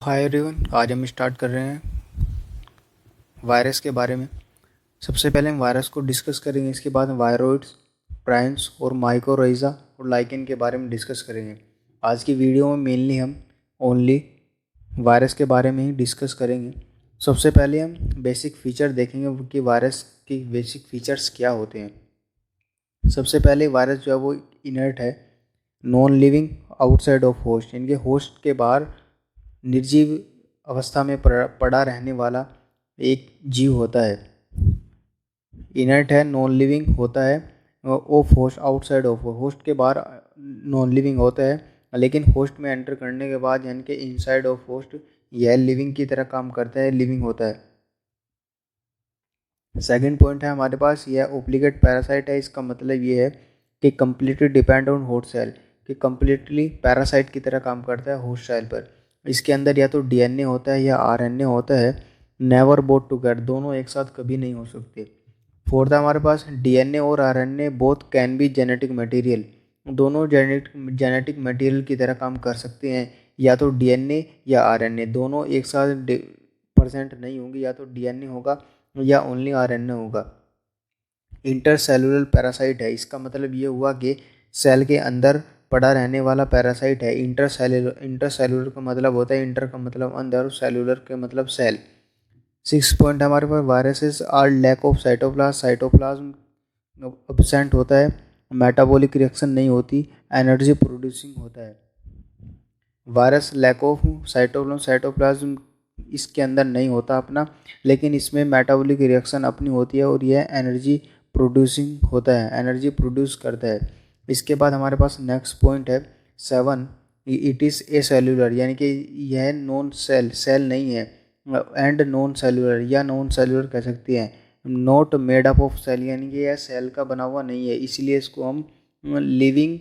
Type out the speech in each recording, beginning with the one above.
Hi everyone, आज हम start कर रहे हैं वायरस के बारे में। सबसे पहले हम वायरस को डिस्कस करेंगे, इसके बाद हम वायरोइड्स, प्राइम्स और माइकोराइजा और लाइकेन के बारे में डिस्कस करेंगे। आज की वीडियो में मेनली हम ओनली वायरस के बारे में ही डिस्कस करेंगे। सबसे पहले हम बेसिक फीचर देखेंगे कि वायरस की बेसिक फीचर्स क्या होते हैं। सबसे पहले वायरस जो है वो इनर्ट है, non living, outside of host, इनके होस्ट के बाहर निर्जीव अवस्था में पड़ा रहने वाला एक जीव होता है। इनर्ट है, नॉन लिविंग होता है, of host, outside of host के बाहर नॉन लिविंग होता है, लेकिन होस्ट में एंटर करने के बाद यानी कि इनसाइड ऑफ होस्ट यह लिविंग की तरह काम करता है, लिविंग होता है। सेकंड पॉइंट है हमारे पास, यह ओब्लिगेट पैरासाइट है। इसका मतलब ये है कि completely depend on host cell, कि कम्प्लीटली पैरासाइट की तरह काम करता है होस्ट सेल पर। इसके अंदर या तो डीएनए होता है या आरएनए होता है। नेवर बोथ टुगेदर, दोनों एक साथ कभी नहीं हो सकते। फोर्थ है हमारे पास, डीएनए और RNA both can be genetic material, दोनों जेनेटिक मटेरियल की तरह काम कर सकते हैं। या तो डीएनए या आरएनए दोनों एक साथ परसेंट नहीं होंगे, या तो डीएनए होगा या ओनली आरएनए होगा। इंटरसेलुलर पैरासाइट है, इसका मतलब ये हुआ कि सेल के अंदर पड़ा रहने वाला पैरासाइट है। इंटरसेलुलर का मतलब होता है इंटर का मतलब अंदर, सेलुलर का मतलब सेल। सिक्स पॉइंट हमारे पास, viruses are lack of cytoplasm, cytoplasm absent होता है, मेटाबॉलिक रिएक्शन नहीं होती, एनर्जी प्रोड्यूसिंग होता है। Virus lack of cytoplasm, cytoplasm इसके अंदर नहीं होता अपना, लेकिन इसमें मेटाबॉलिक रिएक्शन अपनी होती है और यह एनर्जी प्रोड्यूसिंग होता है, एनर्जी प्रोड्यूस करता है। इसके बाद हमारे पास नेक्स्ट पॉइंट है 7, इट इज़ ए सेलुलर, यानी कि यह नॉन सेल नहीं है, एंड नॉन सेलुलर या नॉन सेलुलर कह सकते हैं। Not made up of cell, यानी कि यह सेल का बना हुआ नहीं है, इसलिए इसको हम लिविंग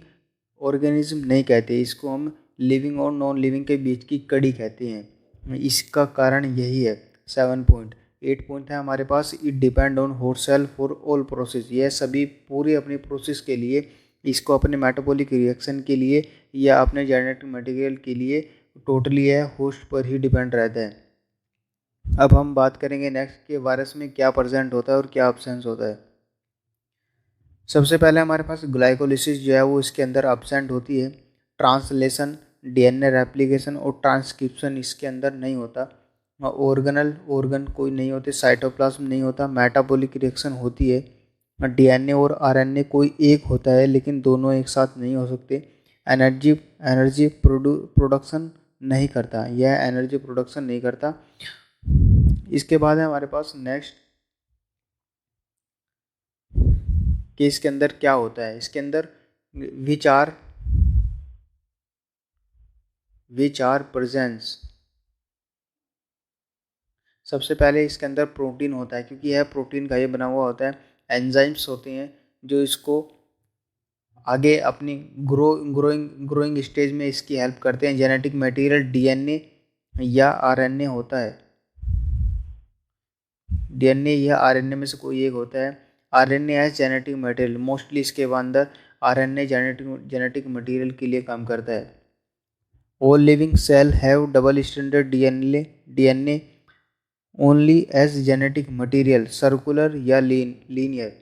ऑर्गेनिज्म नहीं कहते, इसको हम लिविंग और नॉन लिविंग के बीच की कड़ी कहते हैं। इसका कारण यही है। 7 पॉइंट। 8 पॉइंट है हमारे पास, it depend on host cell for all process, यह सभी पूरी अपनी प्रोसेस के लिए, इसको अपने मेटाबॉलिक रिएक्शन के लिए या अपने जेनेटिक मटेरियल के लिए टोटली यह होस्ट पर ही डिपेंड रहता है। अब हम बात करेंगे नेक्स्ट कि वायरस में क्या प्रेजेंट होता है और क्या अब्सेंस होता है। सबसे पहले हमारे पास ग्लाइकोलिसिस जो है वो इसके अंदर अब्सेंट होती है। ट्रांसलेशन, डीएनए रेप्लिकेशन और ट्रांसक्रिप्शन इसके अंदर नहीं होता। ऑर्गन कोई नहीं होते, साइटोप्लाज्म नहीं होता, मेटाबॉलिक रिएक्शन होती है। डीएनए और आरएनए कोई एक होता है, लेकिन दोनों एक साथ नहीं हो सकते। एनर्जी प्रोडक्शन नहीं करता, यह एनर्जी प्रोडक्शन नहीं करता। इसके बाद है हमारे पास नेक्स्ट कि इसके अंदर क्या होता है। इसके अंदर विच आर प्रेजेंस। सबसे पहले इसके अंदर प्रोटीन होता है, क्योंकि यह प्रोटीन का ये बना हुआ होता है। एंजाइम्स होते हैं जो इसको आगे अपनी ग्रोइंग स्टेज में इसकी हेल्प करते हैं। जेनेटिक मटेरियल डीएनए या आरएनए होता है, डीएनए या आरएनए में से कोई एक होता है। RNA as genetic material, mostly इसके अंदर आरएनए जेनेटिक मटेरियल के लिए काम करता है। All living cell have double standard DNA only as genetic material, circular या लीनियर।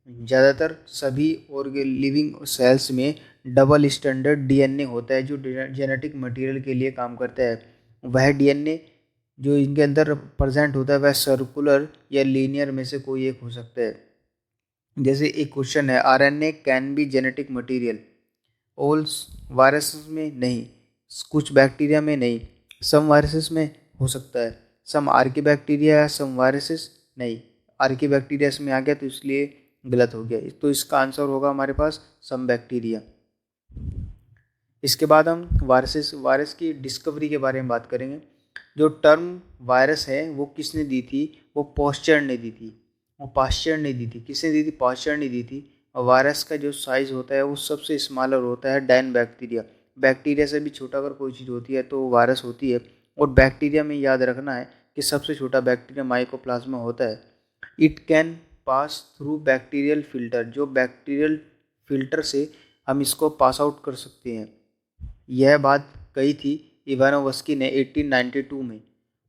ज़्यादातर सभी और लिविंग सेल्स में डबल स्टैंडर्ड डीएनए होता है जो जेनेटिक मटेरियल के लिए काम करता है। वह डीएनए जो इनके अंदर प्रेजेंट होता है वह सर्कुलर या लीनियर में से कोई एक हो सकता है। जैसे एक क्वेश्चन है, RNA can be genetic material. All viruses में नहीं, कुछ बैक्टीरिया में नहीं, सम वायरसेस में हो सकता है। सम आर्की बैक्टीरिया है, सम वायरसेस नहीं। आर्की बैक्टीरिया इसमें आ गया तो इसलिए गलत हो गया, तो इसका आंसर होगा हमारे पास सम बैक्टीरिया। इसके बाद हम वायरस की डिस्कवरी के बारे में बात करेंगे। जो टर्म वायरस है वो किसने दी थी? वो पाश्चर ने दी थी। किसने दी थी? पाश्चर ने दी थी। और वायरस का जो साइज होता है वो सबसे स्मॉलर होता है डैन बैक्टीरिया। बैक्टीरिया से भी छोटा अगर कोई चीज़ होती है तो वायरस होती है। और बैक्टीरिया में याद रखना है कि सबसे छोटा बैक्टीरिया माइकोप्लाज्मा होता है। It can pass through bacterial filter, जो बैक्टीरियल फिल्टर से हम इसको पास आउट कर सकते हैं। यह बात कही थी इवानोवस्की ने 1892 में।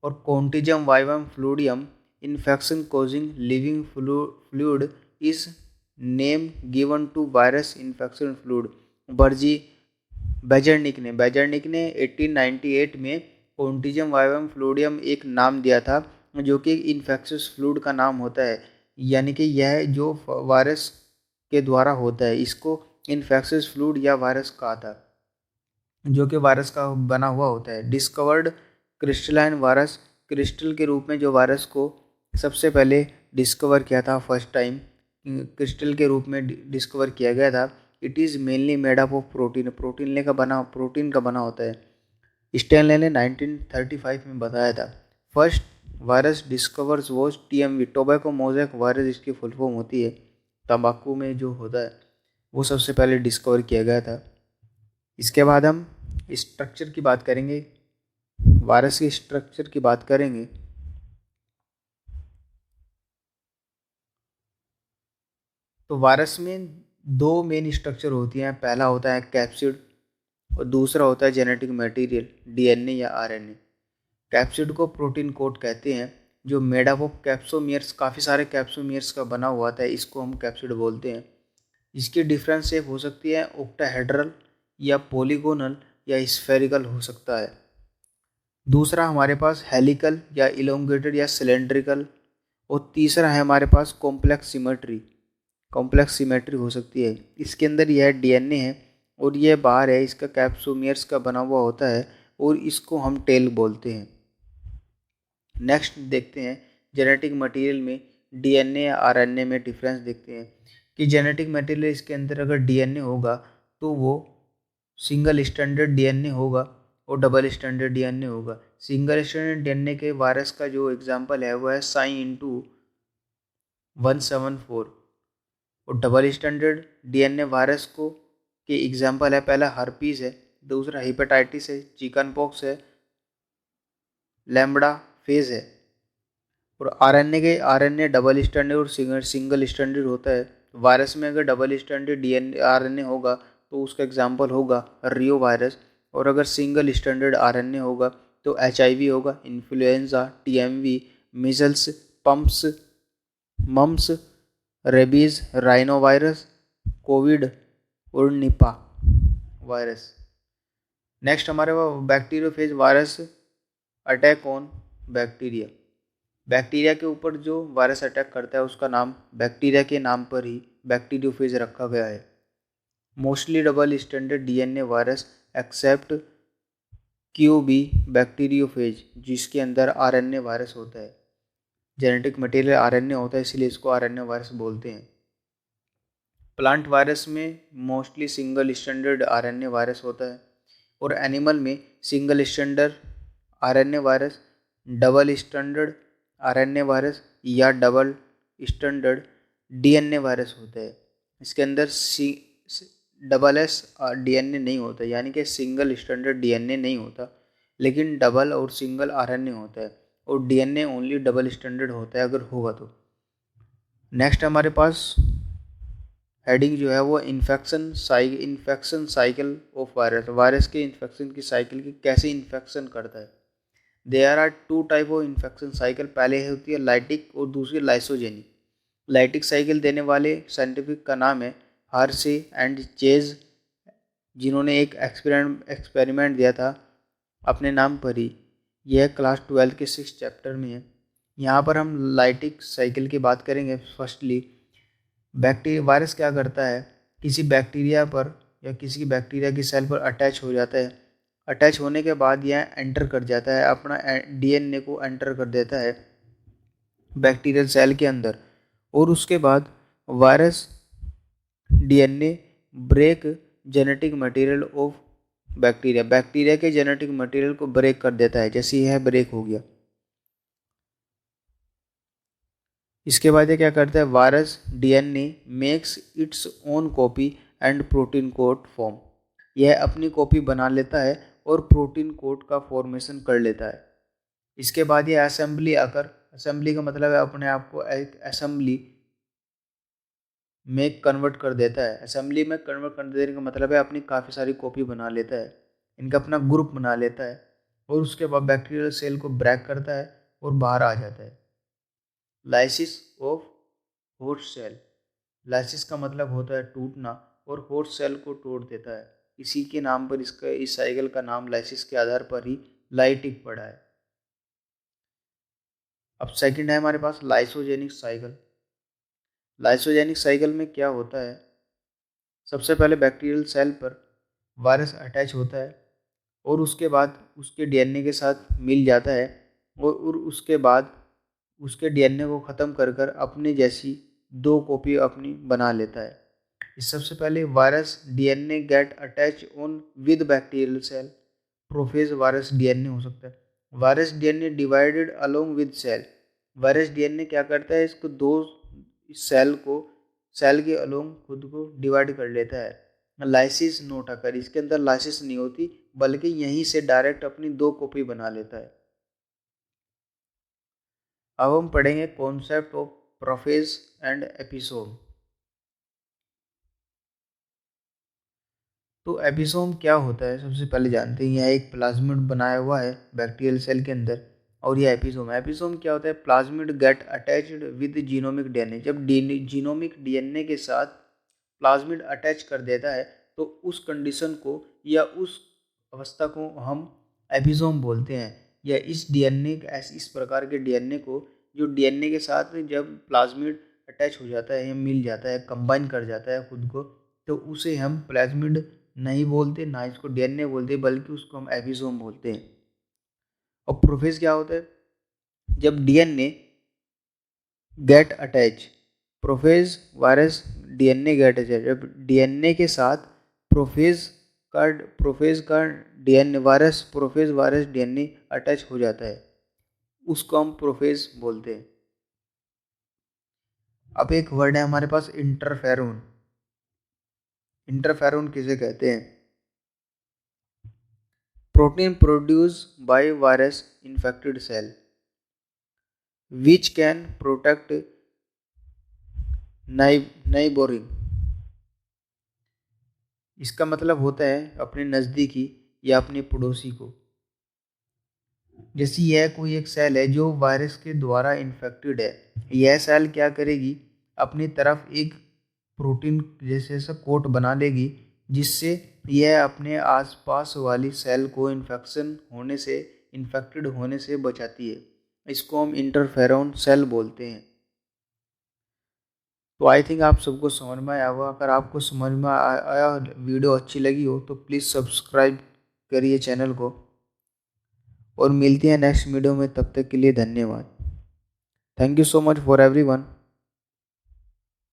और contagium vivum fluidum infection causing living fluid is name given to virus infection fluid. बर्जी बेजर्निक ने 1898 में कॉन्टिजम वाइवम फ्लूडियम एक नाम दिया था, जो कि इन्फेक्शस फ्लूइड का नाम होता है, यानी कि यह जो वायरस के द्वारा होता है, इसको इन्फेक्शस फ्लूइड या वायरस कहा था, जो कि वायरस का बना हुआ होता है। डिस्कवर्ड क्रिस्टलाइन वायरस, क्रिस्टल के रूप में जो वायरस को सबसे पहले डिस्कवर किया था, फर्स्ट टाइम क्रिस्टल के रूप में डिस्कवर किया गया था। It is mainly made up of protein, protein का बना होता है। स्टैनले ने 1935 में बताया था। First virus discovers was TMV, tobacco mosaic virus, इसकी फुल फॉर्म होती है। तंबाकू में जो होता है वो सबसे पहले डिस्कवर किया गया था। इसके बाद हम स्ट्रक्चर की बात करेंगे, वायरस के स्ट्रक्चर की बात करेंगे। तो वायरस में दो मेन स्ट्रक्चर होती हैं। पहला होता है कैप्सिड और दूसरा होता है जेनेटिक मटेरियल, DNA या RNA। कैप्सिड को प्रोटीन कोट कहते हैं, जो मेड अप ऑफ कैप्सोमियर्स, काफ़ी सारे कैप्सोमियर्स का बना हुआ था, इसको हम कैप्सिड बोलते हैं। इसकी डिफरेंस शेप हो सकती है ऑक्टाहेड्रल या पॉलीगोनल या स्फेरिकल हो सकता है। दूसरा हमारे पास हेलिकल या इलोंगेटेड या सिलेंड्रिकल, और तीसरा है हमारे पास कॉम्प्लेक्स सिमेट्री हो सकती है। इसके अंदर यह DNA है और यह बाहर है, इसका कैप्सोमियर्स का बना हुआ होता है और इसको हम टेल बोलते हैं। नेक्स्ट देखते हैं जेनेटिक मटेरियल में DNA या RNA में डिफरेंस देखते हैं कि जेनेटिक मटेरियल, इसके अंदर अगर DNA होगा तो वो सिंगल स्टैंडर्ड DNA होगा और डबल स्टैंडर्ड DNA होगा। सिंगल स्टैंडर्ड DNA के वायरस का जो एग्जांपल है वो है SIN-174, और डबल स्टैंडर्ड DNA वायरस को के एग्जांपल है, पहला हर्पीस है, दूसरा हेपेटाइटिस है, चिकन पॉक्स है, लैम्बडा फेज है। और RNA डबल स्टैंडर्ड और सिंगल स्टैंडर्ड होता है। वायरस में अगर डबल स्टैंडर्ड RNA होगा तो उसका एग्जांपल होगा रियो वायरस, और अगर सिंगल स्टैंडर्ड RNA होगा तो HIV होगा, influenza, TMV, measles, mumps, rabies, rhinovirus, covid और निपा वायरस। नेक्स्ट हमारे पास bacteriophage virus attack on bacteria. Bacteria के ऊपर जो वायरस अटैक करता है उसका नाम, बैक्टीरिया के नाम पर ही बैक्टीरियोफेज रखा गया है। Mostly double standard DNA virus except QB bacteriophage, जिसके अंदर RNA वायरस होता है। जेनेटिक मटेरियल RNA होता है, इसलिए इसको RNA वायरस बोलते हैं। प्लांट वायरस में mostly single standard RNA virus होता है, और एनिमल में single standard RNA virus, double standard RNA virus या डबल स्टैंडर्ड DNA वायरस होता है। इसके अंदर SS DNA नहीं होता, यानी कि सिंगल स्टैंडर्ड DNA नहीं होता, लेकिन डबल और सिंगल RNA होता है, और DNA ओनली डबल स्टैंडर्ड होता है अगर होगा तो। नेक्स्ट हमारे पास हेडिंग जो है वो इन्फेक्शन साइकिल ऑफ वायरस के इन्फेक्शन की साइकिल की कैसे इन्फेक्शन करता है। There are two type of infection cycle, पहले होती है लाइटिक और दूसरी लाइसोजेनिक। लाइटिक साइकिल देने वाले साइंटिफिक का नाम है हार्सी एंड चेज, जिन्होंने एक एक्सपेरिमेंट दिया था अपने नाम पर ही। यह क्लास 12 के 6 चैप्टर में है। यहाँ पर हम लाइटिक साइकिल की बात करेंगे। फर्स्टली वायरस क्या करता है, किसी बैक्टीरिया पर या किसी बैक्टीरिया की सेल पर अटैच हो जाता है। अटैच होने के बाद यह एंटर कर जाता है, अपना DNA को एंटर कर देता है बैक्टीरियल सेल के अंदर, और उसके बाद virus DNA break genetic material of bacteria के जेनेटिक मटेरियल को ब्रेक कर देता है, जैसे यह ब्रेक हो गया। इसके बाद ये क्या करता है, virus DNA makes its own copy and protein code form. यह अपनी कॉपी बना लेता है और प्रोटीन कोड का फॉर्मेशन कर लेता है। इसके बाद ये असेंबली का मतलब है अपने आप को एक असेंबली में कन्वर्ट कर देता है। देने का मतलब है अपनी काफ़ी सारी कॉपी बना लेता है, इनका अपना ग्रुप बना लेता है, और उसके बाद बैक्टीरियल सेल को ब्रेक करता है और बाहर आ जाता है। Lysis of host cell. Lysis का मतलब होता है टूटना, और होस्ट सेल को तोड़ देता है। इसी के नाम पर इसका इस साइकिल का नाम लाइसिस के आधार पर ही लाइटिक पड़ा है। अब सेकंड है हमारे पास लाइसोजेनिक साइकिल। लाइसोजेनिक साइकिल में क्या होता है, सबसे पहले बैक्टीरियल सेल पर वायरस अटैच होता है और उसके बाद उसके डीएनए के साथ मिल जाता है, और उसके बाद उसके डीएनए को ख़त्म कर कर अपने जैसी दो कॉपी अपनी बना लेता है। इस सबसे पहले virus DNA get attach on with bacterial cell. Prophage virus DNA हो सकता है। Virus DNA divided along with cell. Virus DNA क्या करता है, इसको दो सेल के अलोंग खुद को डिवाइड कर लेता है। लाइसिस नोट आकर, इसके अंदर लाइसिस नहीं होती, बल्कि यहीं से डायरेक्ट अपनी दो कॉपी बना लेता है। अब हम पढ़ेंगे concept of prophase and episome. तो एपिसोम क्या होता है, सबसे पहले जानते हैं। यह एक प्लाज्मिड बनाया हुआ है बैक्टीरियल सेल के अंदर, और यह एपिसोम। एपिसोम क्या होता है, plasmid get attached with genomic DNA. जब जीनोमिक डीएनए के साथ प्लाज्मिड अटैच कर देता है तो उस कंडीशन को या उस अवस्था को हम एपिसोम बोलते हैं। या इस डीएनए इस प्रकार के डीएनए को, जो डीएनए के साथ जब प्लाज्मिड अटैच हो जाता है या मिल जाता है, कंबाइन कर जाता है खुद को, तो उसे हम प्लाज्मिड नहीं बोलते, ना इसको डीएनए बोलते, बल्कि उसको हम एपिसोम बोलते हैं। और प्रोफेज क्या होता है, जब DNA get attach, prophase virus DNA get attach, जब डीएनए के साथ प्रोफेज का DNA virus prophase virus DNA attach हो जाता है, उसको हम प्रोफेज बोलते हैं। अब एक वर्ड है हमारे पास इंटरफेरोन। इंटरफेरोन किसे कहते हैं, protein produce by virus infected cell which can protect neighbouring. इसका मतलब होता है अपने नज़दीकी या अपने पड़ोसी को। जैसे यह कोई एक सेल है जो वायरस के द्वारा इन्फेक्टेड है, यह सेल क्या करेगी, अपनी तरफ एक प्रोटीन जैसे सा कोट बना लेगी, जिससे यह अपने आसपास वाली सेल को इन्फेक्टेड होने से बचाती है। इसको हम इंटरफेरोन सेल बोलते हैं। तो आई थिंक आप सबको समझ में आया होगा। अगर आपको समझ में आया, वीडियो अच्छी लगी हो, तो प्लीज़ सब्सक्राइब करिए चैनल को, और मिलते हैं नेक्स्ट वीडियो में। तब तक के लिए धन्यवाद। Thank you so much for everyone.